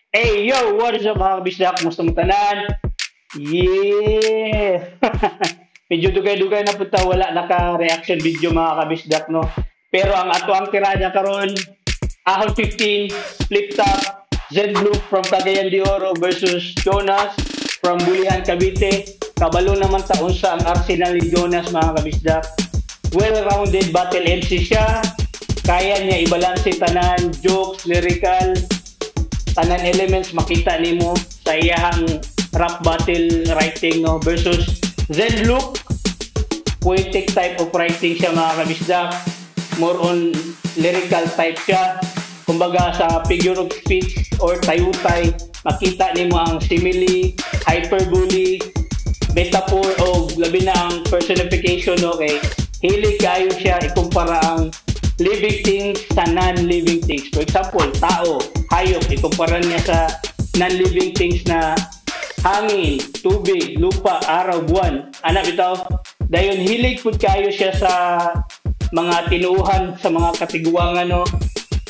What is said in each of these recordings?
Hey, yo, what is up mga kabisdak? Kumusta mo tanan? Yeah! Medyo dugay-dugay na punta, wala naka-reaction video mga kabisdak, no? Pero ang ato ang tirada karon, Ahon 15, Flip Top, Zedblue from Cagayan de Oro versus Jonas from Bulihan, Cavite. Kabalo naman taon sa ang arsenal ni Jonas mga kabisdak. Well-rounded battle MC siya. Kaya niya ibalanse tanan, jokes, lyrical, tanan elements makita nimo sa iyang rap battle writing, no, versus Zen Luke, poetic type of writing siya mga kabisdak, more on lyrical type siya, kumbaga sa figure of speech or tayutay makita nimo ang simile, hyperbole, metaphor o labi na ang personification. Okay, hilig kayo siya ikumpara ang living things sa non-living things. For example, tao, hayop, ikumpara niya sa non-living things na hangin, tubig, lupa, araw, buwan. Anak bitaw, dayon hilig pud kayo siya sa mga tinuuhan sa mga katiguangan, no.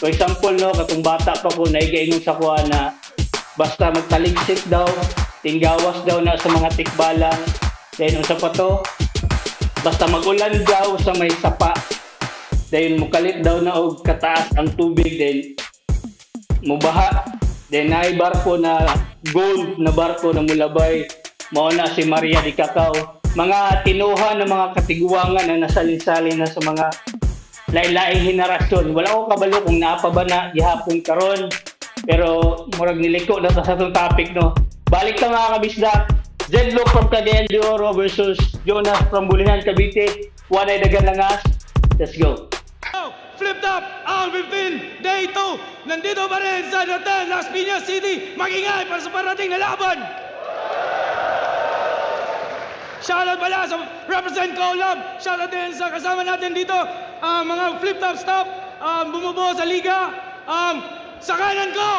For example, no, katong bata pa ko naigaingon sa kuha na basta magtaligsik daw, tinggawas daw na sa mga tikbalang. Then unsa pa to? Basta magulan daw sa may sapa. Then mukalit daw na og kataas ang tubig, then mubaha. Then naay barko na gold na barko na mulabay, mao na si Maria di Cacao. Mga tinuhan ng mga katiguangan na nasalin-salin na sa mga lain-laing henerasyon. Wala ko kabalo kung naapa ba na gihapon karon, pero murag niliko na ta sa itong topic, no. Balik ka mga kabisdak. Zedlock from Cagayan de Oro versus Jonas from Bulihan, Cavite. Wanay dagan langas. Let's go. Flip Top, Ahon 15, Day 2. Nandito pa rin sa Hotel Las Piñas City. Magingay para sa parating na laban. Shoutout pala sa Represent Colab. Shoutout din sa kasama natin dito, mga Flip Top staff, bumubuo sa liga. Sa kanan ko,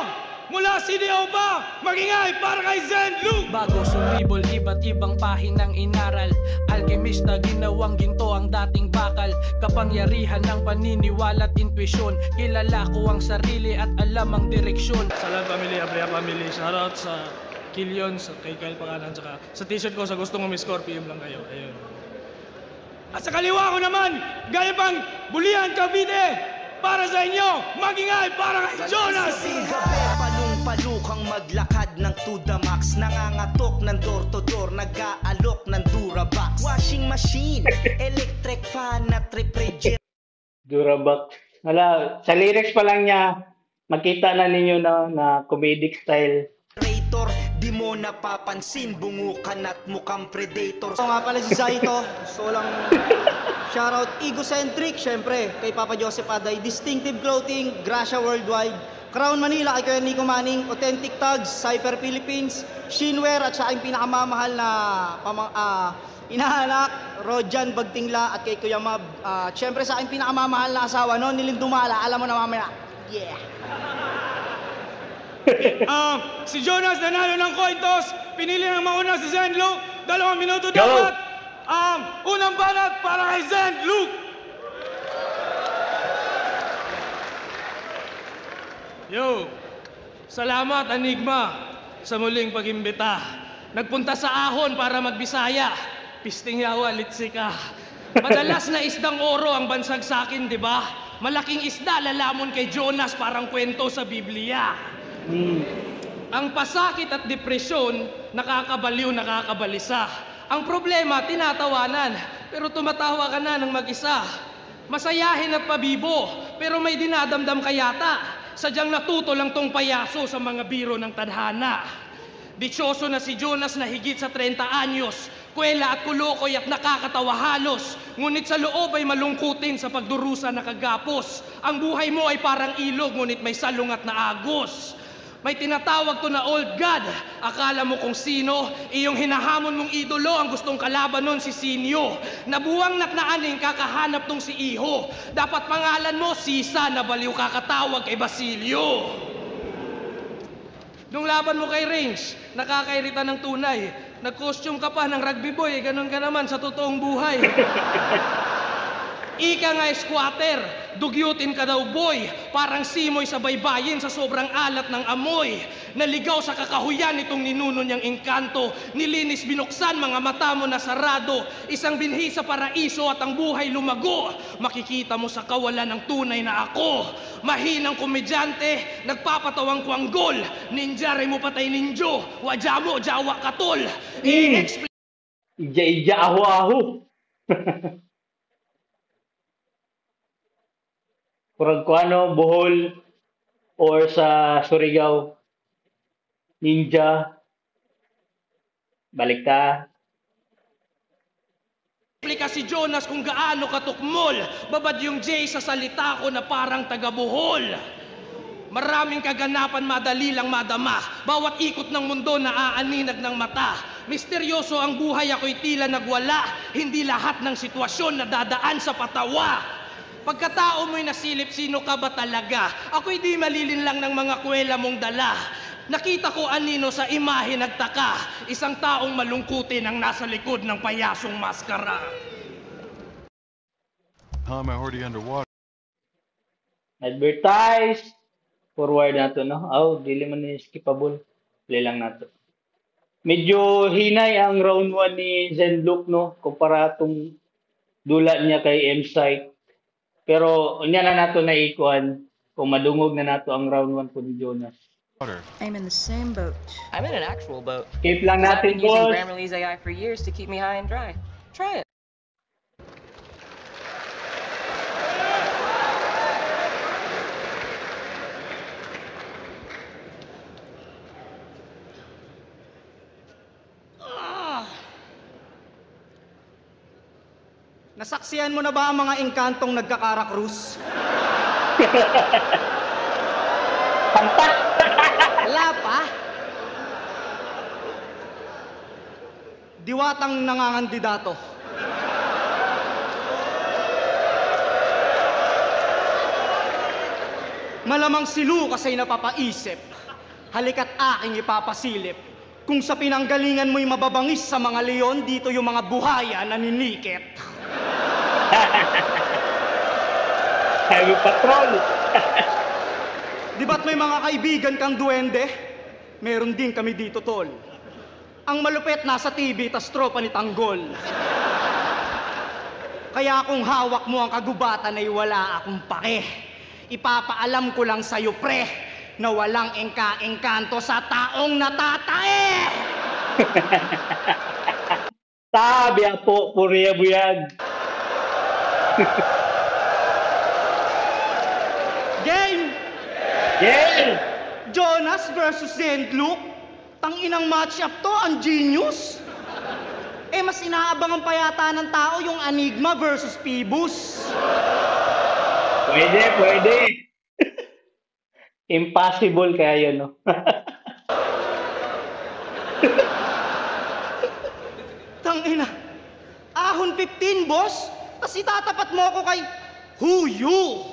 mula CDO pa, magingay para kay Zen Luke. Bago sumibol, iba't ibang pahinang inaral. Alkemista, ginawang ginto ang dating bakal. Kapangyarihan ng paniniwala at intuisyon. Kilala ko ang sarili at alam ang direksyon. Salam family, Abrea family. Shoutout sa Killion, sa kay Kyle Pangalan, saka sa t-shirt ko sa gusto mo Miss Scorpion lang kayo. Ayun. At sa kaliwa ko naman, gaya pang Bulihan, Cavite. Para sa inyo, magingay para kay Jonas! Palukang maglakad ng to the max. Nangangatok ng door to door, nag-aalok ng Durabox. Washing machine, electric fan at refrigerator. Durabox. Wala, sa lyrics pa lang niya, makita na ninyo na comedic style. Di mo napapansin, bungukan at mukhang predator. Ako nga pala si Zaito. So lang shoutout egocentric, syempre kay Papa Joseph Aday. Distinctive Clothing, Gracia Worldwide, Crown Manila kay Kuya Nico Manning, Authentic Tags, Cypher Philippines, Shinwear at sa aking pinakamamahal na inaanak, Rojan Bagtingla at kay Kuya Mab. Syempre sa aking pinakamamahal na asawa, no, Nilindumala, alam mo na mamaya. Yeah. Si Jonas nanalo ng coin toss. Pinili ng mauna si Zen Luke. 2 minuto dapat. Unang banat para kay Zen Luke. Yo, salamat Enigma sa muling pag-imbita. Nagpunta sa Ahon para magbisaya. Pisting yawa, litsi ka. Madalas na isdang oro ang bansag sa akin, di ba? Malaking isda lalamon kay Jonas parang kwento sa Biblia. Ang pasakit at depresyon, nakakabaliw, nakakabalisa. Ang problema, tinatawanan, pero tumatawa ka na ng mag-isa. Masayahin at pabibo, pero may dinadamdam ka yata. Sadyang natuto lang tong payaso sa mga biro ng tadhana. Dityoso na si Jonas na higit sa 30 anyos. Kwela at kulukoy at nakakatawa halos. Ngunit sa loob ay malungkutin sa pagdurusa na kagapos. Ang buhay mo ay parang ilog, ngunit may salungat na agos. May tinatawag to na old god. Akala mo kung sino, iyong hinahamon mong idolo, ang gustong kalaban nun si Sinyo. Nabuwang natnaaning kakahanap tong si Iho. Dapat pangalan mo Sisa, na baliw kakatawag kay Basilio. Nung laban mo kay Range, nakakairita ng tunay. Nag-costume ka pa ng rugby boy, ganun ka naman sa totoong buhay. Ika nga squatter, dugyutin ka daw boy, parang simoy sa baybayin sa sobrang alat ng amoy. Naligaw sa kakahuyan itong ninuno niyang engkanto, nilinis binuksan mga mata mo na sarado, isang binhi sa paraiso at ang buhay lumago. Makikita mo sa kawalan ng tunay na ako, mahinang komedyante, nagpapatawang kwanggol, ninja mo patay ninjo, wadya mo, jawa katol. I-explain Ija-ija, aho-aho. Kurang ko ano, Bohol or sa Surigao, ninja, balik ta. ka si Jonas kung gaano katukmol, babad yung J sa salita ko na parang taga-Bohol. Maraming kaganapan madali lang madama, bawat ikot ng mundo naaaninag ng mata. Misteryoso ang buhay, ako'y tila nagwala, hindi lahat ng sitwasyon na dadaan sa patawa. Pagkatao mo'y nasilip, sino ka ba talaga? Ako'y di malilin lang ng mga kwela mong dala. Nakita ko anino sa imahe nagtaka, isang taong malungkutin ang nasa likod ng payasong maskara. I'm already underwater. Advertise. Forward nato, no? Oh, dili man ni skippable. Play lang nato. Medyo hinay ang round 1 ni Zenlook, no? Kumpara tong dula niya kay M-Site. Pero unya na nato na ikuan kung madungog na nato ang round 1 po ni Jonas. I'm in the same boat. I'm in an actual boat. Keep lang I've natin, been using boss. Grammarly's AI for years to keep me high and dry. Try it. Nasaksihan mo na ba ang mga engkantong nagkakarakrus? Pantat! Wala pa. Diwatang nangangandidato. Malamang silu kasa'y napapaisip. Halika't aking ipapasilip. Kung sa pinanggalingan mo'y mababangis sa mga leon, dito yung mga buhaya na ninikit. Heavy patrol! Di ba't may mga kaibigan kang duwende? Meron din kami dito, tol. Ang malupit nasa TV, tas tropa ni Tanggol. Kaya kung hawak mo ang kagubatan ay wala akong pake. Ipapaalam ko lang sa'yo, pre, na walang engka-engkanto sa taong natatae! Sabi po, puriya buyag. Game! Yeah! Jonas versus Zenlook? Tanginang match-up to, ang genius! Eh, mas inaabangan pa yata ng tao yung Enigma versus Phoebus. Pwede, pwede. Impossible kaya yun, no? Tangina, ahon 15, boss? Tapos itatapat mo ako kay Huyu.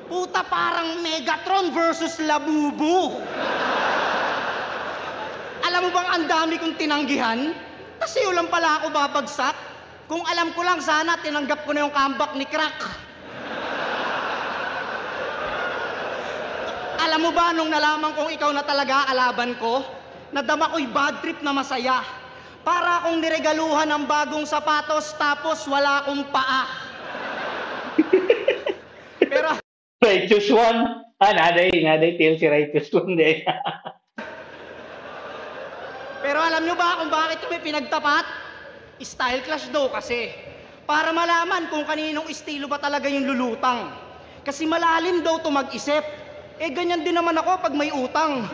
Puta, parang Megatron versus Labubu. Alam mo bang ang dami kong tinanggihan? Kasi ulang pala ako babagsak. Kung alam ko lang, sana tinanggap ko na yung comeback ni Crack. Alam mo ba, nung nalaman kong ikaw na talaga alaban ko, nadama ko'y bad trip na masaya. Para akong niregaluhan ng bagong sapatos tapos wala akong paa. Pero Righteous one. Naday, tail si Righteous one. Pero alam nyo ba kung bakit kami pinagtapat? Style clash daw kasi. Para malaman kung kaninong estilo ba talaga yung lulutang. Kasi malalim daw to mag-isip. Eh ganyan din naman ako pag may utang.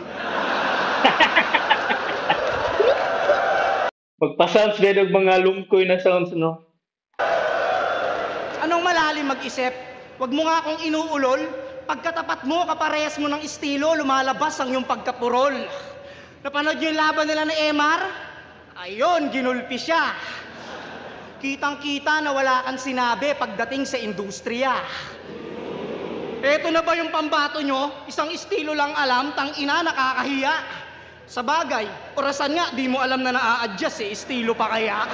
Magpa-sounds din ng mga lumkoy na sounds, no? Anong malalim mag-isip? Huwag mo nga akong inuulol. Pagkatapat mo, kaparehas mo ng estilo, lumalabas ang iyong pagkapurol. Napanood niyo yung laban nila ni Emar? Ayun, ginulpi siya. Kitang-kita na wala kang sinabi pagdating sa industriya. Eto na ba yung pambato nyo? Isang estilo lang alam, tang ina, nakakahiya. Sa bagay, orasan nga, di mo alam na naa-adjust eh, estilo pa kaya?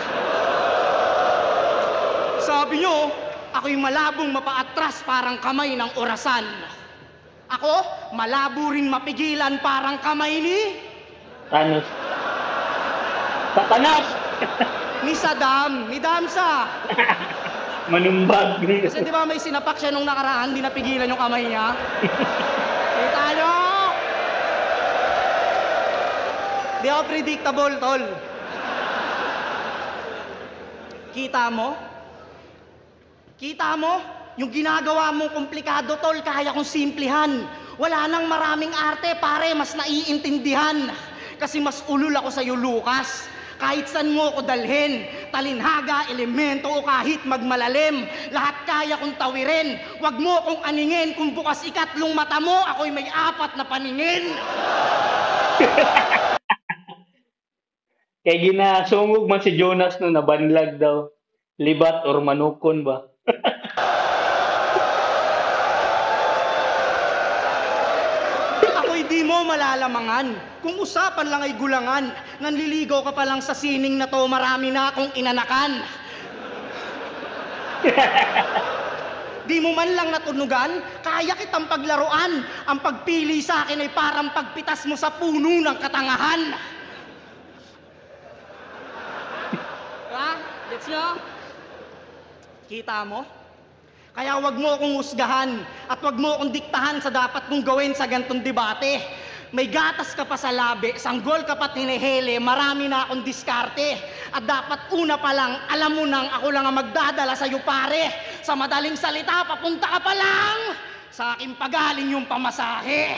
Sabi nyo, ako'y malabong mapaatras parang kamay ng orasan. Ako, malabo rin mapigilan parang kamay ni Thanos. Satanas! ni Saddam, ni Damsa. Manumbag. Kasi di ba may sinapak siya nung nakaraan, di napigilan yung kamay niya? Kita nyo? Di ako predictable, tol. Kita mo? Kita mo? Yung ginagawa mong komplikado, tol, kaya kong simplihan. Wala nang maraming arte, pare, mas naiintindihan. Kasi mas ulul ako sa'yo, Lucas. Kahit saan mo ko dalhin, talinhaga, elemento o kahit magmalalim, lahat kaya kong tawirin. Huwag mo kong aningin, kung bukas ikatlong mata mo, ako'y may 4 na paningin. Kaya ginasungog man si Jonas no, nabanlag daw. Libat or manukon ba? Ako'y di mo malalamangan. Kung usapan lang ay gulangan, nanliligaw ka pa lang sa sining na to, marami na akong inanakan. Di mo man lang natunugan, kaya kitang paglaruan. Ang pagpili sa akin ay parang pagpitas mo sa puno ng katangahan. Ha? Gets nyo? Kita mo? Kaya wag mo akong husgahan at wag mo akong diktahan sa dapat kong gawin sa gantong debate. May gatas ka pa sa labi, sanggol ka pa't hinihili, marami na akong diskarte. At dapat una pa lang, alam mo nang ako lang ang magdadala sa'yo pare. Sa madaling salita, papunta ka pa lang, sa aking pagaling yung pamasahe.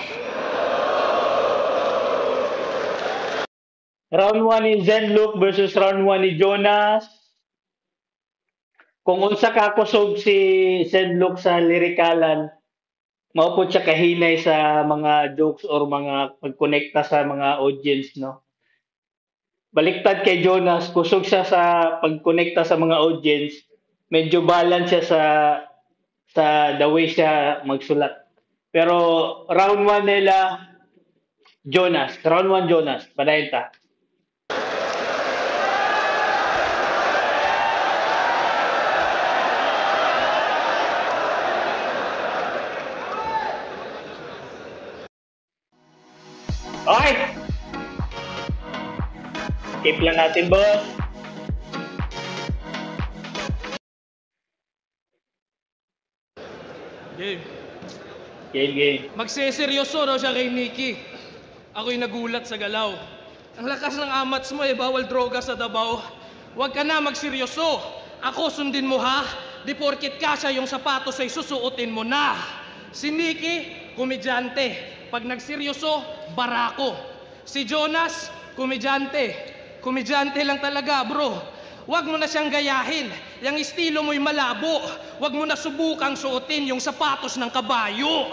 Round 1 ni Zenlook versus round 1 ni Jonas. Kung unsa ka kusog si Zenlook sa lirikalan, maupod siya kahinay sa mga jokes or mga pagkonekta sa mga audience, no? Baliktad kay Jonas, kusog siya sa pagkonekta sa mga audience, medyo balance siya sa the way siya magsulat. Pero round 1 nila, Jonas. Round 1 Jonas. Padayon ta. Okay. Keep lang natin, boss. Game. Game. Magseseryoso daw siya kay Nikki. Ako'y nagulat sa galaw. Ang lakas ng amats mo bawal droga sa Davao. Huwag ka na magseryoso. Ako sundin mo ha. Di porkit kasya yung sapatos ay susuotin mo na. Si Nikki, komedyante. Pag nagseryoso, barako. Si Jonas, komedyante. Komedyante lang talaga, bro. Huwag mo na siyang gayahin. Yang estilo mo'y malabo. Huwag mo na subukang suotin yung sapatos ng kabayo.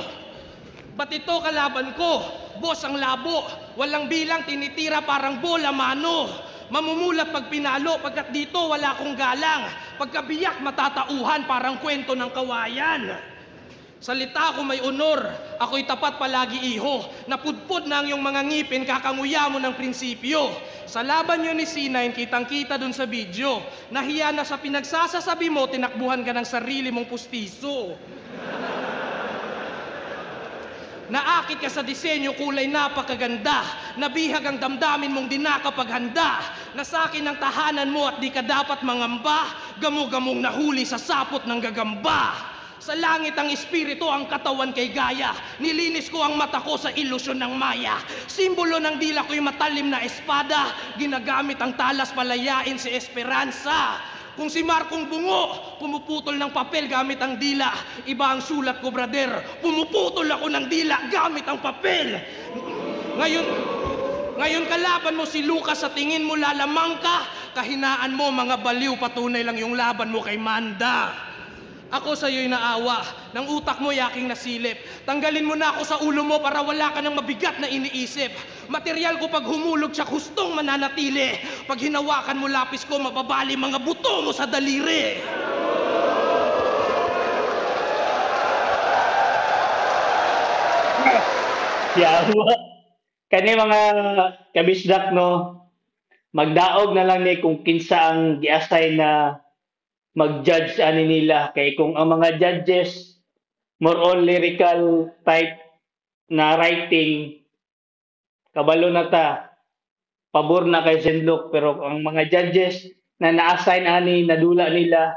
Ba't ito kalaban ko? Boss ang labo. Walang bilang, tinitira parang bola mano. Mamumulat pag pinalo, pagkat dito wala akong galang. Pagkabiyak matatauhan parang kwento ng kawayan. Salita ko may honor, ako'y tapat palagi iho. Napudpod na ang iyong mga ngipin, kakanguya mo ng prinsipyo. Sa laban nyo ni C9, kitang-kita dun sa video. Nahiya na sa pinagsasasabi mo, tinakbuhan ka ng sarili mong pustiso. Naakit ka sa disenyo, kulay napakaganda. Nabihag ang damdamin mong di nakapaghanda. Nasakin ang tahanan mo at di ka dapat mangamba. Gamu-gamong nahuli sa sapot ng gagamba. Sa langit ang espiritu, ang katawan kay gaya. Nilinis ko ang mata ko sa ilusyon ng maya. Simbolo ng dila ko'y matalim na espada. Ginagamit ang talas palayain si Esperanza. Kung si Markong Bungo, pumuputol ng papel gamit ang dila. Iba ang sulat ko, brother. Pumuputol ako ng dila gamit ang papel. Ngayon kalaban mo si Lucas, sa tingin mo lalamang ka. Kahinaan mo mga baliw, patunay lang yung laban mo kay Manda. Ako sa'yo'y naawa, ng utak mo yaking nasilip. Tanggalin mo na ako sa ulo mo para wala ka ng mabigat na iniisip. Material ko pag humulog siya, hustong mananatili. Pag hinawakan mo lapis ko, mababali mga buto mo sa daliri. Yawa. Kani mga kabisdak, no, magdaog na lang ni kung kinsa ang gi-assign na mag-judge ani nila. Kay kung ang mga judges more on lyrical type na writing, kabalo na ta, pabor na kay Zenlook. Pero ang mga judges na na-assign ani, nadula nila,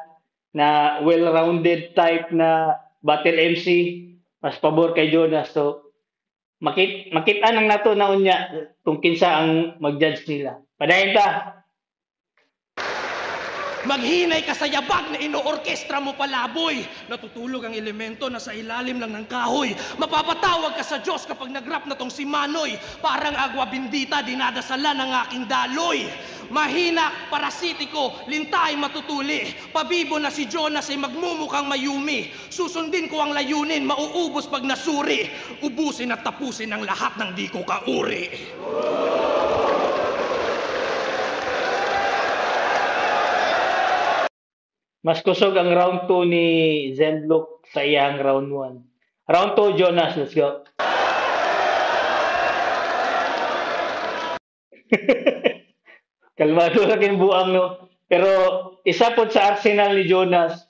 na well-rounded type na battle MC, mas pabor kay Jonas. So, makita nang nato na unya kung kinsa ang mag-judge nila. Padayon ta. Maghinay ka sa yabag na inoorkestra mo palaboy. Natutulog ang elemento na sa ilalim lang ng kahoy. Mapapatawag ka sa Diyos kapag nag-rap na tong si Manoy. Parang agwa bindita, dinadasalan ng aking daloy. Mahina, parasitiko, lintay matutuli. Pabibo na si Jonas ay magmumukhang mayumi. Susundin ko ang layunin, mauubos pag nasuri. Ubusin at tapusin ang lahat ng di ko kauri. Mas kusog ang round 2 ni Zenlook sa iyang round 1. Round 2, Jonas, let's go. Kalmado lang yung buang, no? Pero isa po sa arsenal ni Jonas,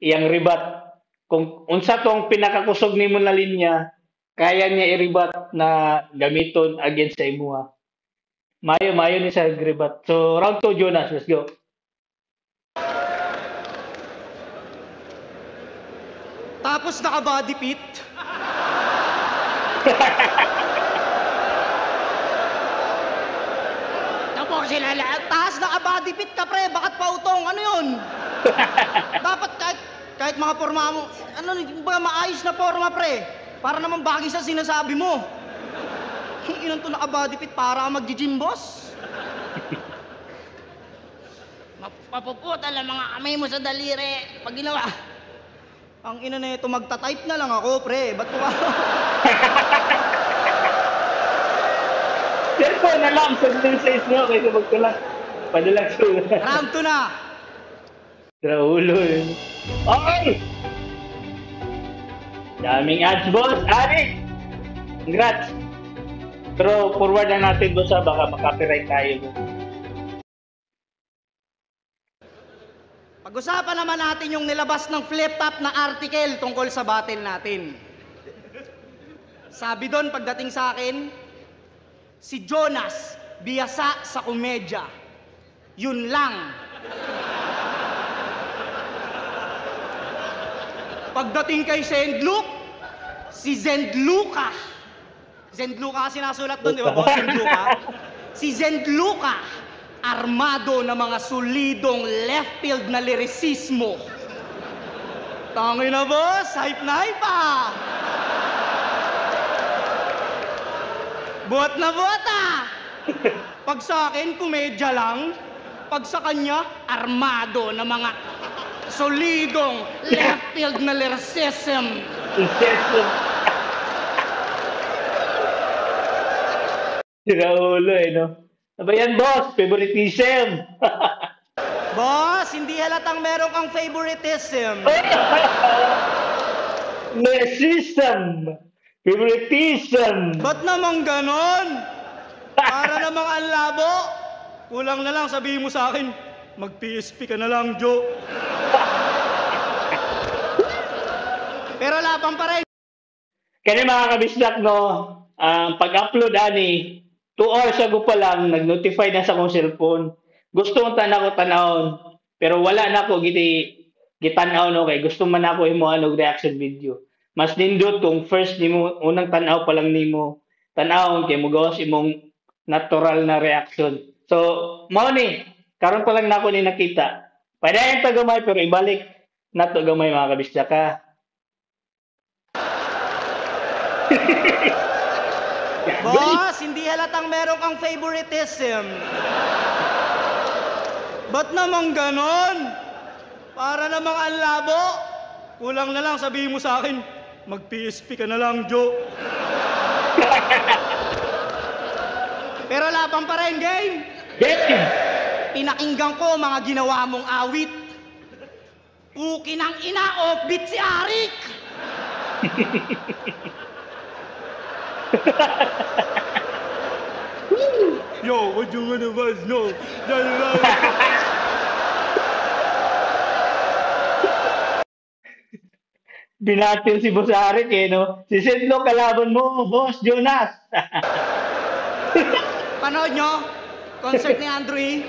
iyang ribat. Kung unsa tong pinakakusog nimo na linya, kaya niya i-ribat na gamiton against sa imuha. Mayo ni sa ribat. So, round 2, Jonas, let's go. Tapos naka-body pit. Tapos sila lahat. Taas naka-body pit ka, pre. Bakit pautong? Ano yun? Dapat kahit mga forma mo, maayos na forma, pre. Para naman bagay sa sinasabi mo. Inan to naka-body pit para mag-gym, boss. Mapuputal ang mga kamay mo sa daliri. Pag ginawa, ang ina na ito, magta-type na lang ako, pre. Ba't ko ka? Cellphone na lang, sundin sa isno, kaysa magtulat. Padalang sila. Round 2 na. Traulo yun. Okay! Daming ads, boss. Arik! Congrats! Pero forward na natin, boss, baka makapiright tayo. Pag-usapan naman natin yung nilabas ng flip-top na article tungkol sa battle natin. Sabi doon pagdating sa akin, si Jonas, biyasa sa komedya. Yun lang. Pagdating kay Zenlook, si Zenluka. Zenluka kasi nasulat doon, di ba? Zenluka. Si Zenluka, armado na mga solidong left field na lirisismo. Tangay na, boss, hype na hype ah! Buhat na buhat ah! Pag sa akin, komedya lang. Pag sa kanya, armado na mga solidong left field na lirisism. Tiraulo no? Aba yan, boss, favoritism. Boss, hindi halatang meron kang favoritism. System. Favoritism. Ba't naman ganon? Para namang ang labo. Kulang na lang sabihin mo sa akin, mag-PSP ka na lang, Joe. Pero labang pa rin. Kaya mga kabisdak, no, pag-upload, ani, 2 hours ago pa lang, nag-notify na sa akong cellphone. Gusto kong tanawon, pero wala na ako gitanaw, no, kay gusto man ako imo reaction video. Mas nindot kung first nimo, unang tanaw pa lang nimo, tanawon kay mo gawas imong natural na reaction. So, mao ni, karon pa lang nako ni nakita. Padayon ta gamay pero ibalik nato gamay mga kabisdak ka. Boss, hindi halatang meron kang favoritism. Ba't naman ganon? Para namang ang labo. Kulang na lang sabihin mo sa akin, mag-PSP ka na lang, Joe. Pero labang pa rin, game. Game! Pinakinggan ko mga ginawa mong awit. Puki ng ina, offbeat si Arik. Yo, what you wanna was no. Binatil si Boss Arik eh, no? Si Zedlo kalaban mo, Boss Jonas. Panood nyo? Concert ni Andrew.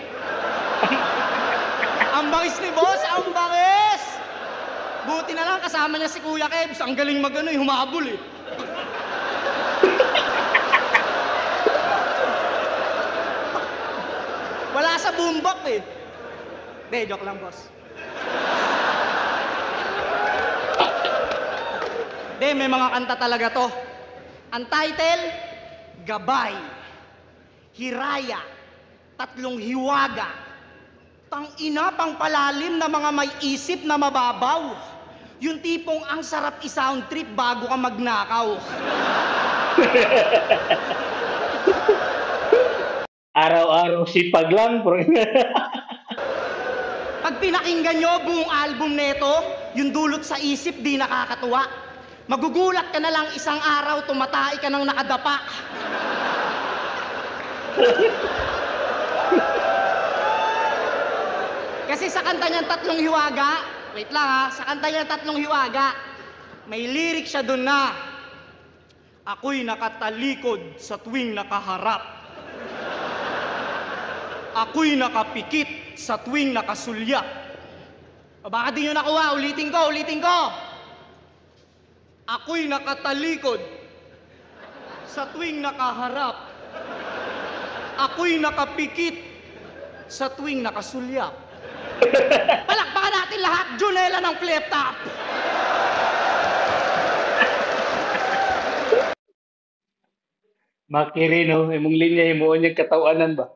Ang bangis ni Boss, ang bangis! Buti na lang kasama niya si Kuya Kebs. Ang galing magano, humabol eh. Wala sa boombox eh. De, joke lang, boss. De, may mga kanta talaga to. Ang title, Gabay, Hiraya, Tatlong Hiwaga, Tang-ina pang palalim na mga may isip na mababaw. Yung tipong ang sarap i-sound trip bago ka magnakaw. Araw-araw sipag lang. Pag pinakinggan nyo buong album neto, yung dulot sa isip di nakakatuwa. Magugulat ka na lang isang araw, tumatay ka ng nakadapa. Kasi sa kanta niyang Tatlong Hiwaga, wait lang ha, sa kanta niyang Tatlong Hiwaga, may lyric siya dun na, ako'y nakatalikod sa tuwing nakaharap. Ako'y nakapikit sa tuwing nakasulya. O baka di nyo nakuha, ulitin ko. Ako'y nakatalikod sa tuwing nakaharap. Ako'y nakapikit sa tuwing nakasulya. Palakpakan natin lahat, Junela ng flip top. Makirino, imong linya, imuon yung katawanan ba?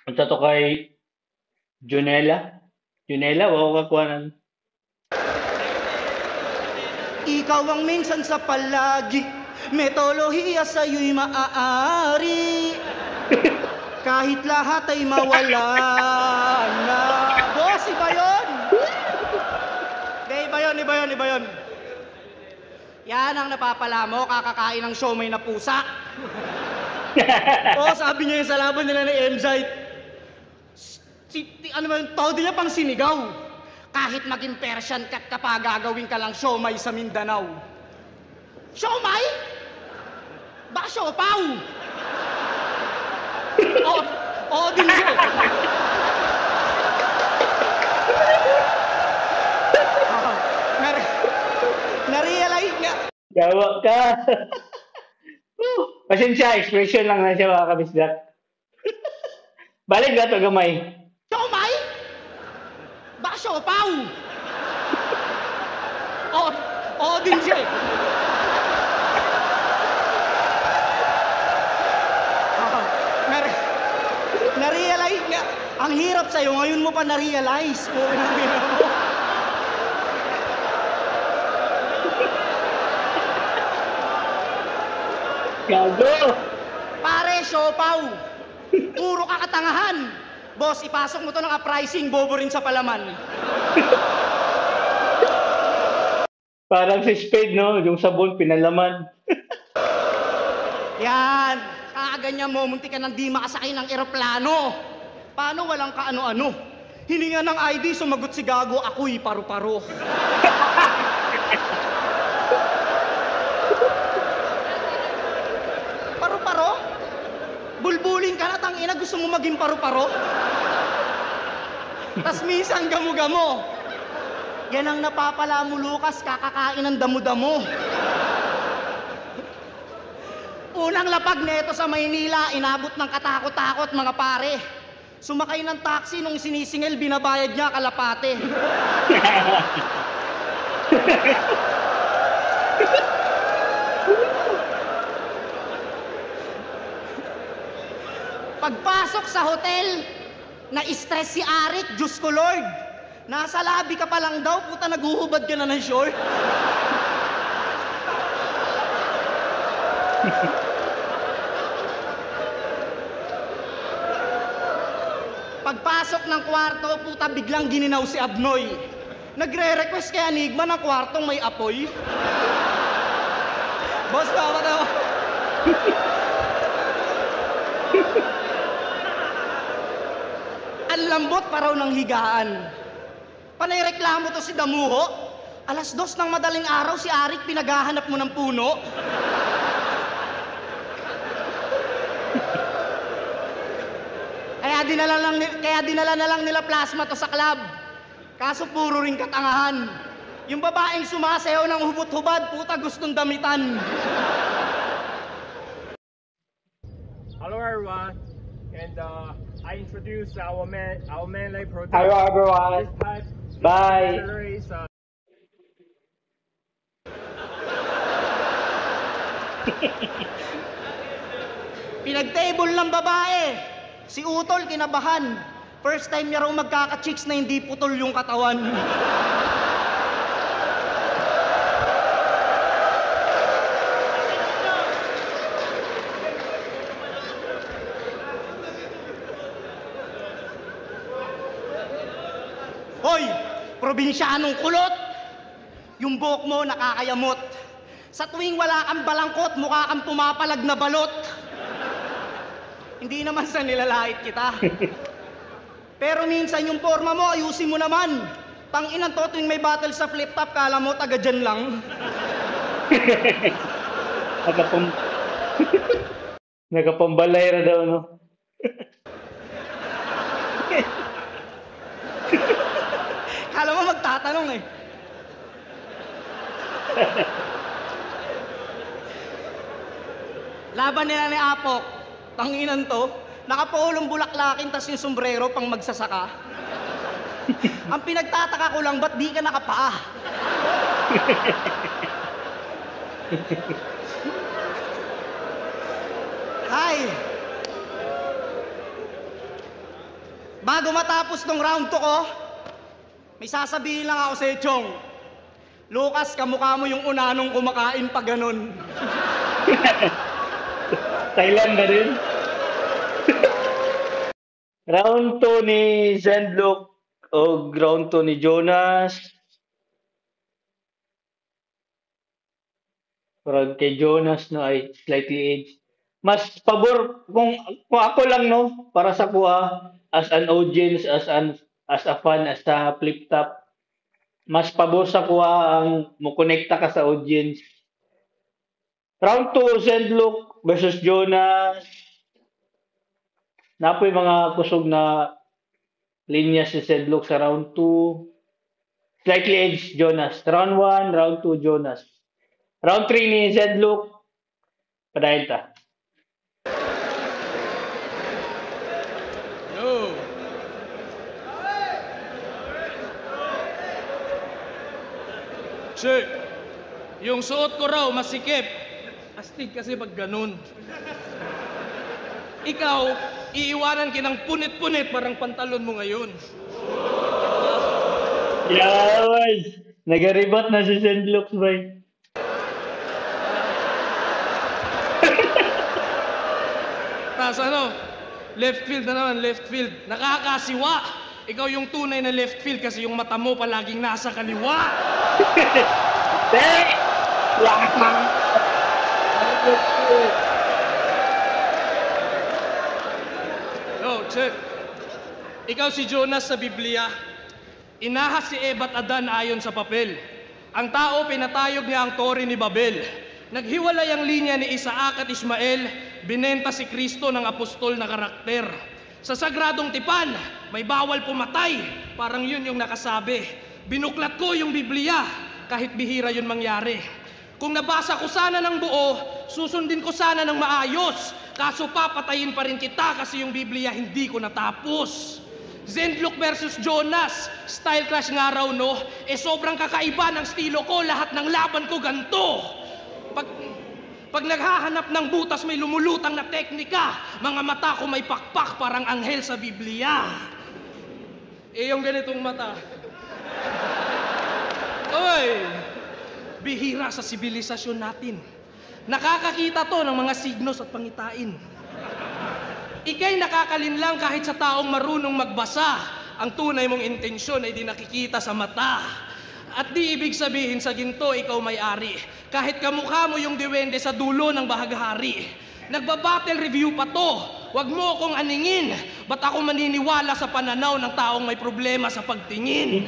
Punta to kay Junela. Junela, wako kakuanan. Ikaw ang minsan sa palagi, metolohiya sa'yo'y maaari. Kahit lahat ay mawala na. Boss, iba yun! Iba yun. Yan ang napapala mo, kakakain ng siomay na pusa. Oo, sabi niya yung sa laban nila ni Enzyte. Ano ba yung todo niya pang sinigaw? Kahit maging Persian kat kapag gagawin ka lang siomay sa Mindanao. Siomay? Baka siopaw? Oo din siya. Na-realize nga. Gawa ka. Pasensya, expression lang na siya mga kabisdak. Balik na ito gamay. Siomay? Baka siopaw? Oo din siya. Na-realize nga. Ang hirap sa'yo, ngayon mo pa na-realize. Gago! Pare, siopaw. Puro kakatangahan. Boss, ipasok mo to ng uprising, bobo rin sa palaman. Parang si Spade, no? Yung sabon, pinalaman. Yan. Kakaganyan mo, munti ka nang di makasakay ng eroplano. Paano walang kaano-ano? Hininga ng ID, sumagot si Gago, ako'y paru-paro. Paru-paro? Bulbulin ka na, tangina, gusto mo maging paru-paro? Tas minsan gamo-gamo. Yan ang napapala mo, Lucas, kakakain ng damo-damo. Unang lapag neto sa Maynila, inabot ng katakot-takot mga pare. Sumakay ng taxi nung sinisingil, binabayad niya kalapate. Pagpasok sa hotel, na-stress si Arik, Diyos ko Lord. Nasa labi ka pa lang daw, puta naguhubad ka na ng short. Pagpasok ng kwarto, puta biglang gininaw si Abnoy. Nagre-request kay Enigma ng kwartong may apoy. Boss, bawa daw. Ang lambot pa raw ng higaan. Panay reklamo to si Damuho. Alas 2 ng madaling araw si Arik pinaghahanap mo ng puno. Kaya dinala na lang nila plasma to sa club. Kaso puro ring katangahan. Yung babaeng sumasayaw ng hubot-hubad, puta gustong damitan. Hello everyone, and I introduce our manly product. Hello everyone. This type Bye. is Pinag-table ng babae. Si Utol kinabahan. First time niya raw magkaka-chicks na hindi putol yung katawan. Hoy! Probinsyanong kulot! Yung buhok mo nakakayamot. Sa tuwing wala kang balangkot, mukha kang pumapalag na balot. Hindi naman sa nilalait kita. Pero minsan yung forma mo, ayusin mo naman. Tanginan to, tuwing may battle sa flip-top, kala mo taga dyan lang. Nagapambalayra daw, no? Kala mo magtatanong eh. Laban nila ni Apok, tanginan to, nakapulong bulaklakin tas yung sombrero pang magsasaka. Ang pinagtataka ko lang, ba't di ka nakapaa? Hi! Bago matapos tong round 2 ko, may sasabihin lang ako sa Chong. Lucas, kamukha mo yung unanong kumakain pa ganun. Thailand na rin. Round 2 ni Zenlook o round 2 ni Jonas. Round kay Jonas, no, ay slightly aged. Mas pabor, kung ako lang, no, para sa kuha, as an audience, as a fan, as a flip top, mas pabor sa kuha ang mukonekta ka sa audience. Round 2, Zenlook versus Jonas. Napoy mga kusog na linya si Zenlook sa round 2. Slightly edge Jonas. Round 1, round 2 Jonas. Round 3 ni Zenlook. Padayon ta. Yo. Check. Yung suot ko raw masikip. Astig kasi pag ganun. Ikaw, iiwanan kinang punit-punit parang pantalon mo ngayon. Yawas! Nagaribat na si Zenlook, bay. Tapos ano, left field na naman, left field. Nakakasiwa. Ikaw yung tunay na left field kasi yung mata mo palaging nasa kaliwa. Oh, check. Ikaw si Jonas sa Biblia. Inahas si Eva at Adan ayon sa papel. Ang tao pinatayog niya ang tore ni Babel. Naghiwalay ang linya ni Isaac at Ismael. Binenta si Kristo ng apostol na karakter. Sa sagradong tipan, may bawal pumatay. Parang yun yung nakasabi. Binuklat ko yung Biblia, kahit bihira yun mangyari. Kung nabasa ko sana ng buo, susundin ko sana ng maayos. Kaso papatayin pa rin kita kasi yung Biblia hindi ko natapos. Zenlook versus Jonas, style clash nga raw, no? Sobrang kakaiba ng estilo ko, lahat ng laban ko ganto. Pag naghahanap ng butas may lumulutang na teknika, mga mata ko may pakpak parang anghel sa Biblia. Yung ganitong mata. Oy! Bihira sa sibilisasyon natin. Nakakakita to ng mga signos at pangitain. Ika'y nakakalinlang kahit sa taong marunong magbasa. Ang tunay mong intensyon ay di nakikita sa mata. At di ibig sabihin sa ginto ikaw may-ari. Kahit kamukha mo yung diwende sa dulo ng bahaghari. Nagbabattle review pa to. wag mo akong aningin. Ba't ako maniniwala sa pananaw ng taong may problema sa pagtingin?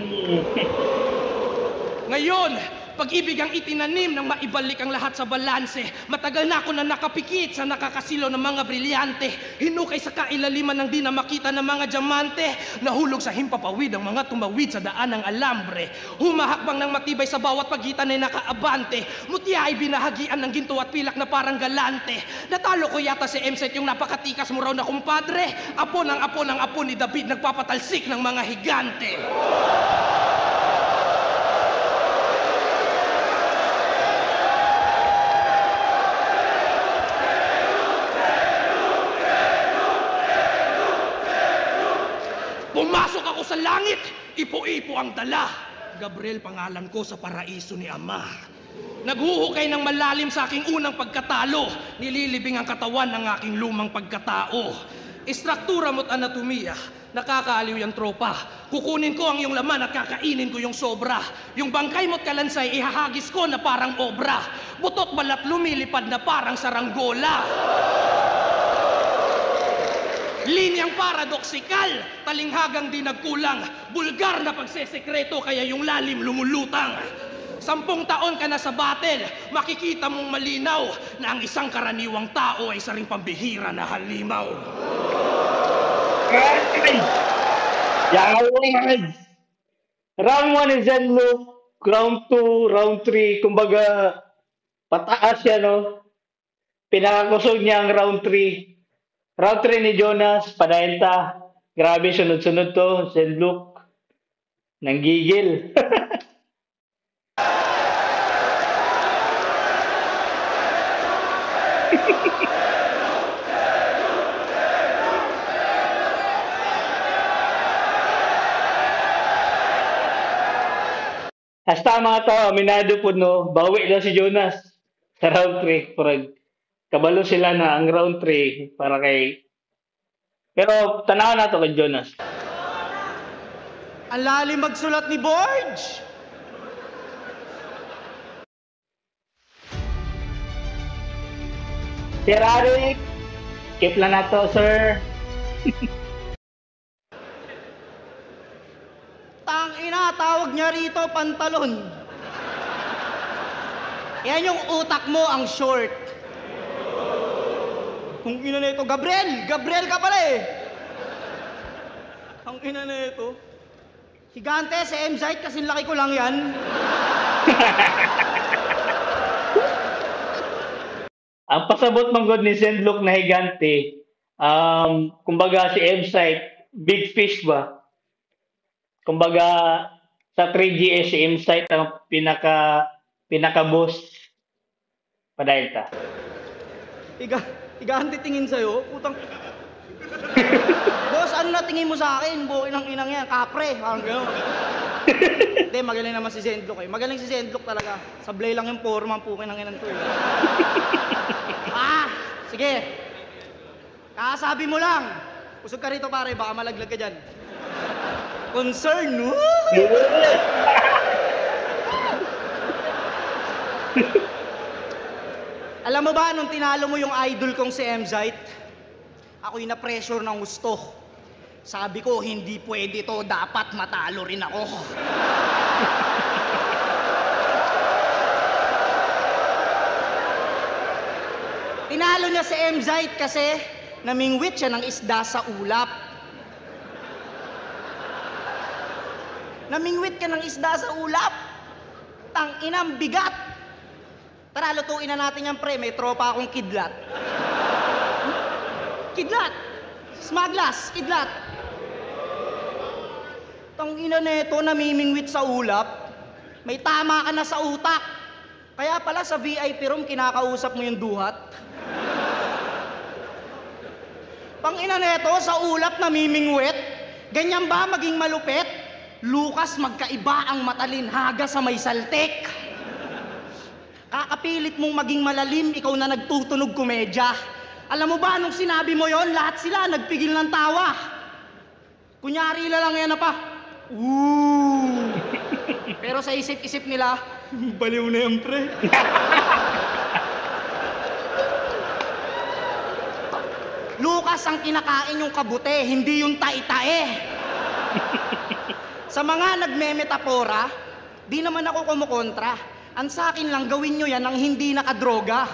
Ngayon, pag-ibig ang itinanim ng maibalik ang lahat sa balanse. Matagal na ako na nakapikit sa nakakasilaw ng mga brilyante. Hinukay sa kailaliman ng di na makita ng mga diamante. Nahulog sa himpapawid ang mga tumawid sa daan ng alambre. Humahakbang ng matibay sa bawat pagitan ay nakaabante. Mutya ay binahagian ng ginto at pilak na parang galante. Natalo ko yata si MZ yung napakatikas mo raw na kumpadre. Apo ng apo ni David nagpapatalsik ng mga higante. Pumasok ako sa langit, ipo-ipo ang dala. Gabriel pangalan ko sa paraiso ni Ama. Naghuhukay ng malalim sa aking unang pagkatalo. Nililibing ang katawan ng aking lumang pagkatao. Istruktura mo't anatomiya, nakakaaliw yung tropa. Kukunin ko ang iyong laman at kakainin ko yung sobra. Yung bangkay mo't kalansay, ihahagis ko na parang obra. Butot balat lumilipad na parang saranggola. Linyang paradoksikal, talinghagang di nagkulang. Bulgar na pagsesekreto kaya yung lalim lumulutang. 10 taon ka na sa battle, makikita mong malinaw na ang isang karaniwang tao ay isa ring pambihira na halimaw. Round 1 is Zenlook, round 2, round 3, kumbaga pataas siya, no? Pinakakusog niya ang round 3. Round 3 ni Jonas, Padaenta. Grabe, sunod-sunod to. Zenlook, nanggigil. Hasta mga tao, aminado po, no, bawi daw si Jonas sa round 3. Purag, kabalo sila na ang round 3 para kay... Pero tanaw na to kay Jonas. Ang lalim magsulat ni Borge! Sir Arik, keep lang na to, sir. Tangina, tawag niya rito pantalon. Yan yung utak mo ang short. Kung ina na ito, Gabriel ka pala eh. Ang ina na ito. Higante, si MZ, kasing laki ko lang yan. Ang pasabot mong god ni Zenlook na higante, kumbaga si MZ, big fish ba? Kumbaga sa 3GS si MZ ang pinaka-boss. Padaenta. Higante tingin sa'yo, putang... Boss, ano na tingin mo sa akin? Bukin ang inang yan, kapre, parang gano'n. Hindi, magaling naman si Zenlook eh. Magaling si Zenlook talaga. Sablay lang yung forma, ang pukin ang inang to eh. Sige. Kakasabi mo lang. Usog ka rito pare, baka malaglag ka dyan. Concern, no? Alam mo ba, nung tinalo mo yung idol kong si MZ, ako'y na-pressure ng gusto. Sabi ko, hindi pwede to, dapat matalo rin ako. Tinalo niya si MZ kasi namingwit siya ng isda sa ulap. Namingwit ka ng isda sa ulap? Tang-inang bigat! Tara, lutuin na natin yan, pre. May tropa akong kidlat. Kidlat! Smaglas! Kidlat! Tang-ina neto, namimingwit sa ulap. May tama ka na sa utak. Kaya pala sa VIP room, kinakausap mo yung duhat. Tang-ina neto, sa ulap namimingwit. Ganyan ba maging malupit? Lucas, magkaiba ang matalinhaga sa may saltek. Kakapilit mong maging malalim, ikaw na nagtutunog komedya. Alam mo ba, nung sinabi mo yon, lahat sila nagpigil ng tawa. Kunyari lang yan na pa. Ooh! Pero sa isip-isip nila, baliw na yan, pre. Lucas ang kinakain yung kabute, hindi yung tae-tae. Sa mga nagmemetapora, di naman ako kumukontra. Ang sa akin lang, gawin nyo yan ng hindi nakadroga.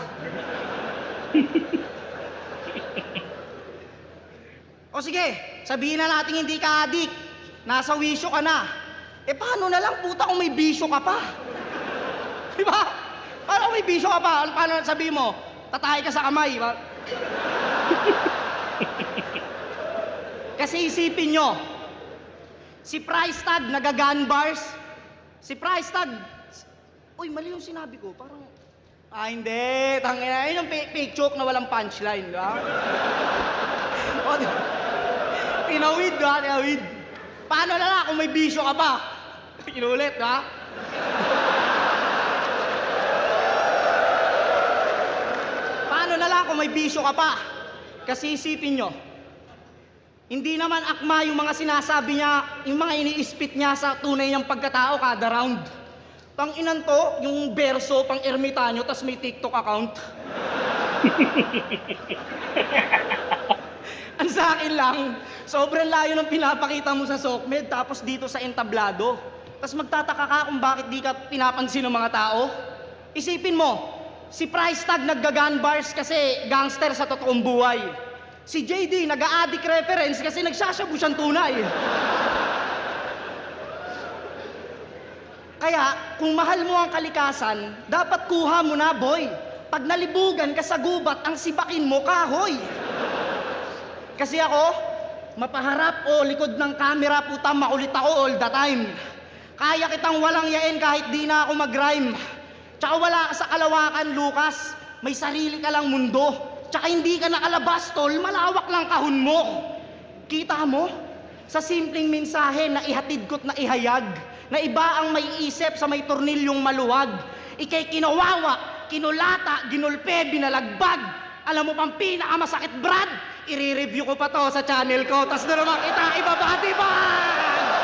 O sige, sabihin na natin hindi ka adik. Nasa wisyo ka na. Eh paano na lang puta kung may bisyo ka pa? Di ba? Paano kung may bisyo ka pa? Paano sabihin mo? Tatay ka sa kamay. Kasi isipin nyo, si price tag nagagun bars. Si price tag, uy mali yung sinabi ko, parang, hindi, tangina, yun yung fake joke na walang punchline, di ba? O, di ba? Tinawid, di ba? Tinawid. Paano na lang kung may bisyo ka pa? Inulit, di ba? Paano na lang kung may bisyo ka pa? Kasi isipin nyo, hindi naman akma yung mga sinasabi niya, yung mga ini-spit niya sa tunay niyang pagkatao kada round. Tanginan to, yung verso pang ermitanyo, tas may TikTok account. Ang sa akin lang, sobrang layo ng pinapakita mo sa Sokmed, tapos dito sa entablado. Tas magtataka ka kung bakit di ka pinapansin ng mga tao. Isipin mo, si price tag naggagun bars kasi gangster sa totoong buhay. Si JD nag-a-addict reference kasi nagsashabu siyang tunay. Kaya, kung mahal mo ang kalikasan, dapat kuha mo na, boy. Pag nalibugan ka sa gubat, ang sibakin mo, kahoy. Kasi ako, mapaharap o likod ng camera, puta, makulit ako all the time. Kaya kitang walang yain kahit di na ako mag-rhyme. Tsaka wala ka sa kalawakan, Lucas. May sarili ka lang mundo. Tsaka hindi ka nakalabas, tol. Malawak lang kahon mo. Kita mo? Sa simpleng mensahe na ihatid ko't na ihayag, na iba ang may isip sa may tornilyong maluwag. Ika'y kinawawa, kinulata, ginulpe, binalagbag. Alam mo pang pinakamasakit, Brad? I-review ko pa to sa channel ko, tas na naman kita ibabati-bag!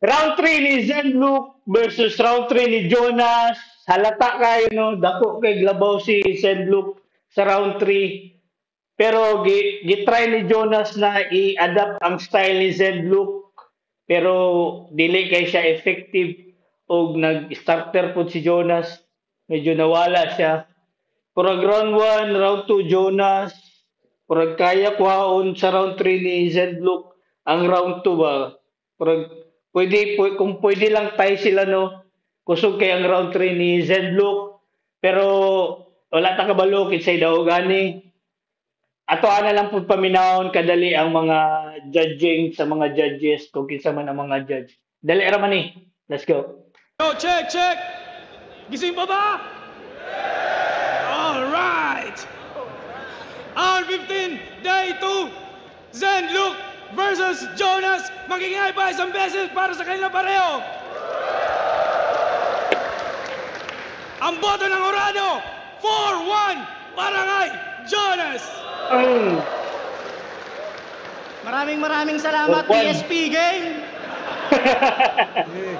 Round 3 ni Zenlook versus round 3 ni Jonas. Halata kayo, no? Dako kay Glabaw si Zenlook sa round 3. Pero gitry ni Jonas na i-adapt ang style ni Zenlook. Pero dili kay siya effective. O nag-starter po si Jonas. Medyo nawala siya. Purag round 1, round 2 Jonas. Purag kaya kuhaon sa round 3 ni Zenlook. Ang round 2 ba? Purag kung pwede lang tayo sila, no? Kusog kay ang round 3 ni Zenlook. Pero wala ta kabalo kinsay daw gani. Ato ana lang pud paminawon kadali ang mga judging sa mga judges kung kinsa man ang mga judge. Dali ra man ni. Let's go. Yo, check. Gising pa ba? All right. Hour 15, day 2. Zenlook versus Jonas. Magingay pa isang beses para sa kanila pareho. Ang boto ng Orado, 4-1, Barangay Jonas! Maraming salamat, PSP Gang!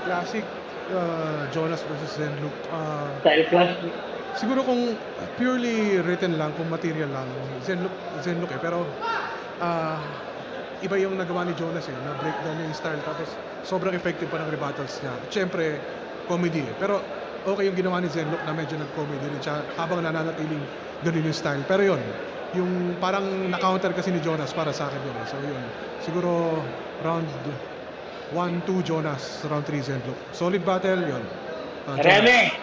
Classic Jonas versus Zenlook. Style classic. Siguro kung purely written lang, kung material lang, Zenlook pero iba yung nagawa ni Jonas na-breakdown yung style tapos sobrang effective pa ng rebuttals niya. Siyempre, comedy pero okay yung ginawa ni Zenlook na medyo nag-comedy rin siya habang nananatiling ganun yung style. Pero yun, yung parang na-counter kasi ni Jonas para sa akin yun. So yun, siguro round 1-2 Jonas, round 3 Zenlook. Solid battle yun. Rene!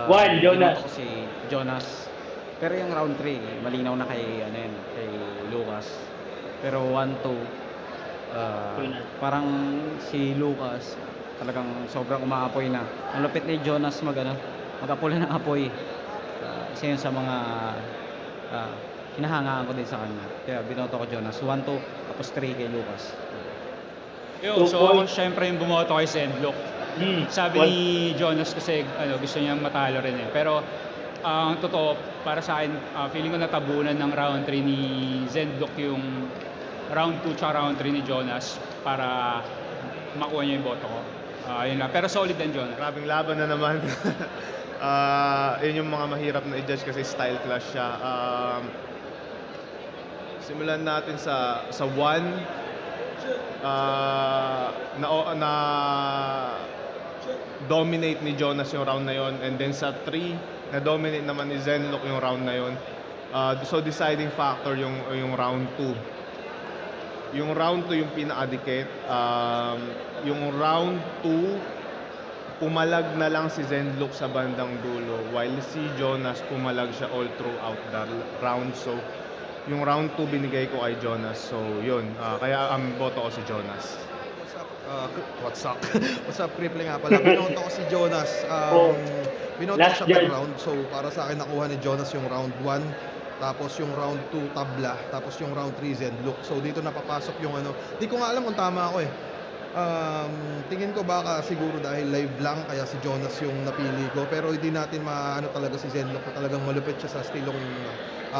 1 Jonas. Ako si Jonas. Pero yung round 3, malinaw na kay Lucas. Pero 1-2, parang si Lucas talagang sobrang umaapoy na. Ang lupit ni Jonas mag-apula ng apoy. Isa yun sa mga hinahangaan ko din sa kanya. Kaya binoto ko Jonas. 1-2, tapos 3 kay Lucas. So syempre yung bumoto kay Zenlook. Sabi ni Jonas kasi gusto niya matalo rin eh. Pero ang totoo, para sa akin, feeling ko natabunan ng round 3 ni Zenlook yung round 2 tsaka round 3 ni Jonas para makuha niya yung boto ko. Yun lang. Pero solid din, John. Grabing laban na naman. Yun yung mga mahirap na i-judge kasi style clash siya. Simulan natin sa 1 na dominate ni Jonas yung round na yon, and then sa 3 na dominate naman ni Zenlock yung round na yon. So deciding factor yung round 2. Yung round 2 yung pinakadikit. Yung round 2 pumalag na lang si Zenlock sa bandang dulo, while si Jonas pumalag siya all throughout the round. So yung round 2 binigay ko kay Jonas. So yun, kaya ang boto ko si Jonas. What's up, Crippling nga pala. Binoto ko si Jonas. Binoto ko siya per round. So para sa akin nakuha ni Jonas yung round 1. Tapos yung round 2 tabla. Tapos yung round 3 Zenlock. So dito napapasok yung ano. Di ko nga alam kung tama ako eh. Tingin ko baka siguro dahil live lang kaya si Jonas yung napili ko. Pero hindi natin maano talaga si Zenlock na talagang malupit siya sa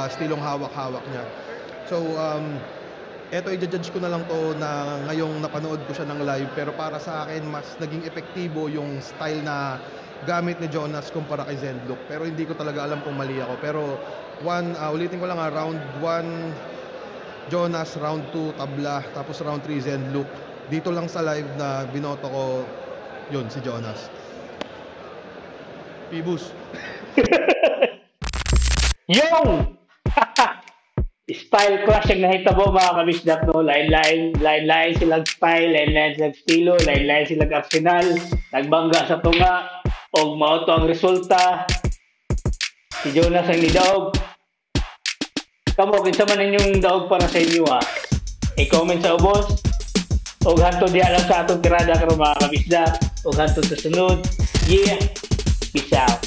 stilong hawak-hawak niya. So eto i-judge ko na lang to na ngayong napanood ko siya ng live, pero para sa akin mas naging epektibo yung style na gamit ni Jonas kumpara kay Zenlock. Pero hindi ko talaga alam kung mali ako. Pero ulitin ko lang round 1 Jonas, round 2 tabla, tapos round 3 Zenlock. Dito lang sa live na binoto ko yun si Jonas. Pibus. Yo! Style clash ang nahitabo mga kabisdak, no? Lain-lain silang style, lain-lain silang estilo, lain-lain silang arsenal. Nagbangga sa tunga, o mauto ang resulta. Si Jonas ang nidaog. Kamo, kinsa man inyong daog para sa inyo, ha? I-comment sa ubos. O hantod diya lang sa atong tirada karon mga kabisdak. O hantod sa sunod. Yeah! Peace out.